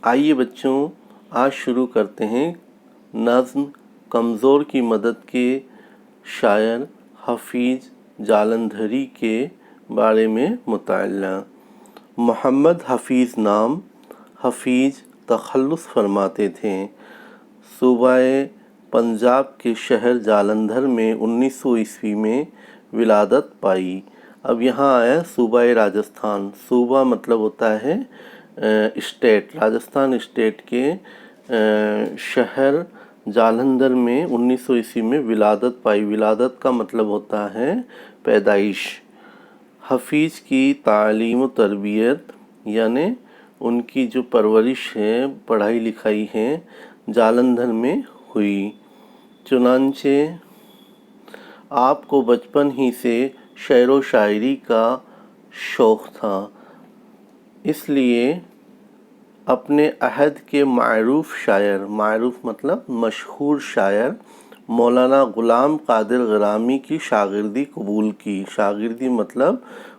آئیے بچوں، آج شروع کرتے ہیں نظم کمزور کی مدد کے شاعر حفیظ جالندھری کے بارے میں مطالعہ۔ محمد حفیظ نام، حفیظ تخلص فرماتے تھے۔ صوبہ پنجاب کے شہر جالندھر میں 1900 میں ولادت پائی۔ اب یہاں آیا صوبہ راجستھان۔ صوبہ مطلب ہوتا ہے اسٹیٹ، راجستھان اسٹیٹ کے شہر جالندھر میں 1900 میں ولادت پائی۔ ولادت کا مطلب ہوتا ہے پیدائش۔ حفیظ کی تعلیم و تربیت یعنی ان کی جو پرورش ہے، پڑھائی لکھائی ہے، جالندھر میں ہوئی۔ چنانچہ آپ کو بچپن ہی سے شعر و شاعری کا شوق تھا، اس لیے اپنے عہد کے معروف شاعر، معروف مطلب مشہور شاعر، مولانا غلام قادر غرامی کی شاگردی قبول کی۔ شاگردی مطلب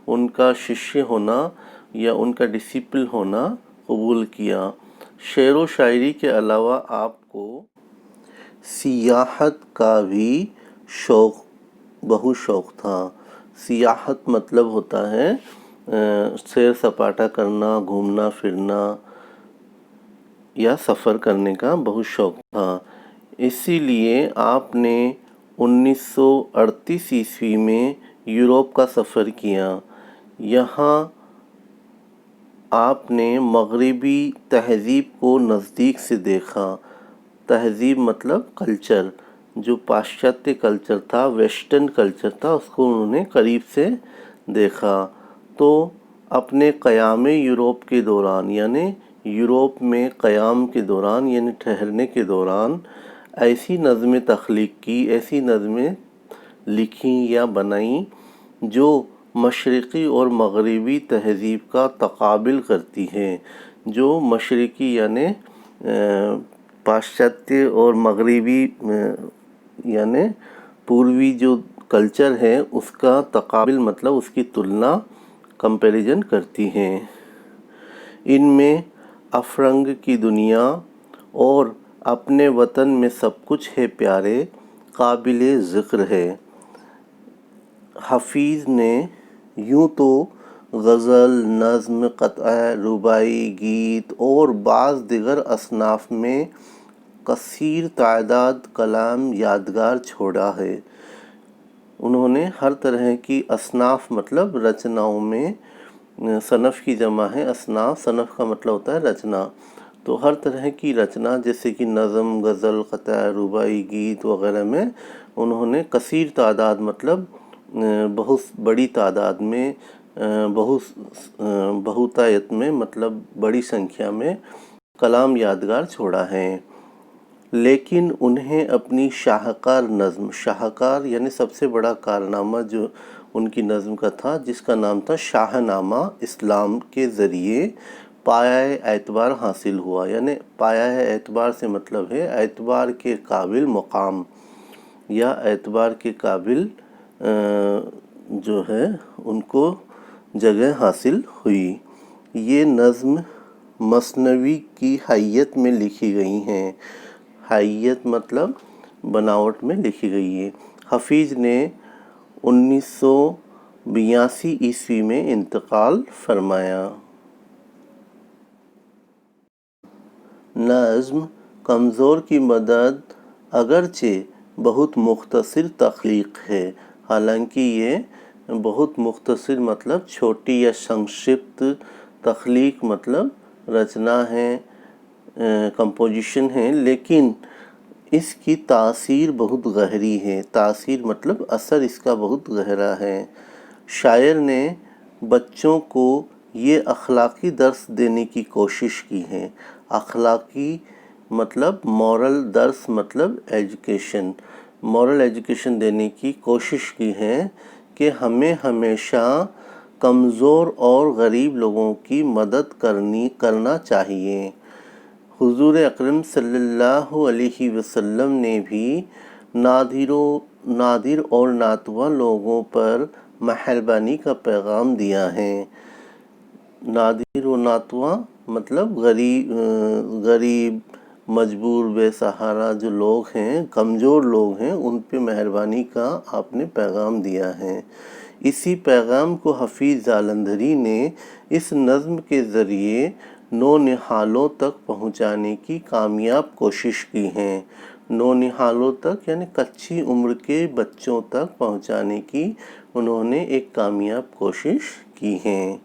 ان کا ششیہ ہونا یا ان کا ڈسپل ہونا قبول کیا۔ شعر و شاعری کے علاوہ آپ کو سیاحت کا بھی بہت شوق تھا۔ سیاحت مطلب ہوتا ہے سیر سپاٹا کرنا، گھومنا پھرنا یا سفر کرنے کا بہت شوق تھا۔ اسی لیے آپ نے 1938 میں یورپ کا سفر کیا۔ یہاں آپ نے مغربی تہذیب کو نزدیک سے دیکھا۔ تہذیب مطلب کلچر، جو پاشچاتیہ کلچر تھا، ویسٹرن کلچر تھا، اس کو انہوں نے قریب سے دیکھا۔ تو اپنے قیام یورپ کے دوران، یعنی یورپ میں قیام کے دوران یعنی ٹھہرنے کے دوران ایسی نظمیں تخلیق کی، ایسی نظمیں لکھیں یا بنائیں جو مشرقی اور مغربی تہذیب کا تقابل کرتی ہیں۔ جو مشرقی یعنی پاشچاتیہ اور مغربی یعنی پوروی جو کلچر ہے اس کا تقابل مطلب اس کی تلنا، کمپیریزن کرتی ہیں۔ ان میں افرنگ کی دنیا اور اپنے وطن میں سب کچھ ہے پیارے قابل ذکر ہے۔ حفیظ نے یوں تو غزل، نظم، قطعہ، رباعی، گیت اور بعض دیگر اصناف میں کثیر تعداد کلام یادگار چھوڑا ہے۔ انہوں نے ہر طرح کی اصناف مطلب رچناؤں میں، صنف کی جمع ہے اصناف، صنف کا مطلب ہوتا ہے رچنا، تو ہر طرح کی رچنا جیسے کہ نظم، غزل، قطعہ، رباعی، گیت وغیرہ میں انہوں نے کثیر تعداد مطلب بہت بڑی تعداد میں، بہتایت میں مطلب بڑی سنکھیا میں کلام یادگار چھوڑا ہے۔ لیکن انہیں اپنی شاہکار نظم، شاہکار یعنی سب سے بڑا کارنامہ جو ان کی نظم کا تھا، جس کا نام تھا شاہ نامہ اسلام، کے ذریعے پایۂ اعتبار حاصل ہوا۔ یعنی پایۂ اعتبار سے مطلب ہے اعتبار کے قابل مقام یا اعتبار کے قابل جو ہے ان کو جگہ حاصل ہوئی۔ یہ نظم مثنوی کی حیت میں لکھی گئی ہیں۔ حیت مطلب بناوٹ میں لکھی گئی ہے۔ حفیظ نے 1982 میں انتقال فرمایا۔ نظم کمزور کی مدد اگرچہ بہت مختصر تخلیق ہے، حالانکہ یہ بہت مختصر مطلب چھوٹی یا سنکشپت تخلیق مطلب رچنا ہے، کمپوزیشن ہے، لیکن اس کی تاثیر بہت گہری ہے۔ تاثیر مطلب اثر اس کا بہت گہرا ہے۔ شاعر نے بچوں کو یہ اخلاقی درس دینے کی کوشش کی ہے۔ اخلاقی مطلب مورل، درس مطلب ایجوکیشن، مورل ایجوکیشن دینے کی کوشش کی ہے کہ ہمیں ہمیشہ کمزور اور غریب لوگوں کی مدد کرنا چاہیے۔ حضور اکرم صلی اللہ علیہ وسلم نے بھی نادر اور ناتواں لوگوں پر مہربانی کا پیغام دیا ہے۔ نادر و ناتواں مطلب غریب مجبور بے سہارا جو لوگ ہیں، کمزور لوگ ہیں، ان پہ مہربانی کا آپ نے پیغام دیا ہے۔ اسی پیغام کو حفیظ جالندھری نے اس نظم کے ذریعے نونہالوں تک پہنچانے کی کامیاب کوشش کی ہے۔ نونہالوں تک یعنی کچی عمر کے بچوں تک پہنچانے کی انہوں نے ایک کامیاب کوشش کی ہے۔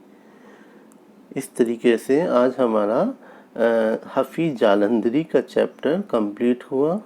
اس طریقے سے آج ہمارا حفیظ جالندھری کا چیپٹر کمپلیٹ ہوا۔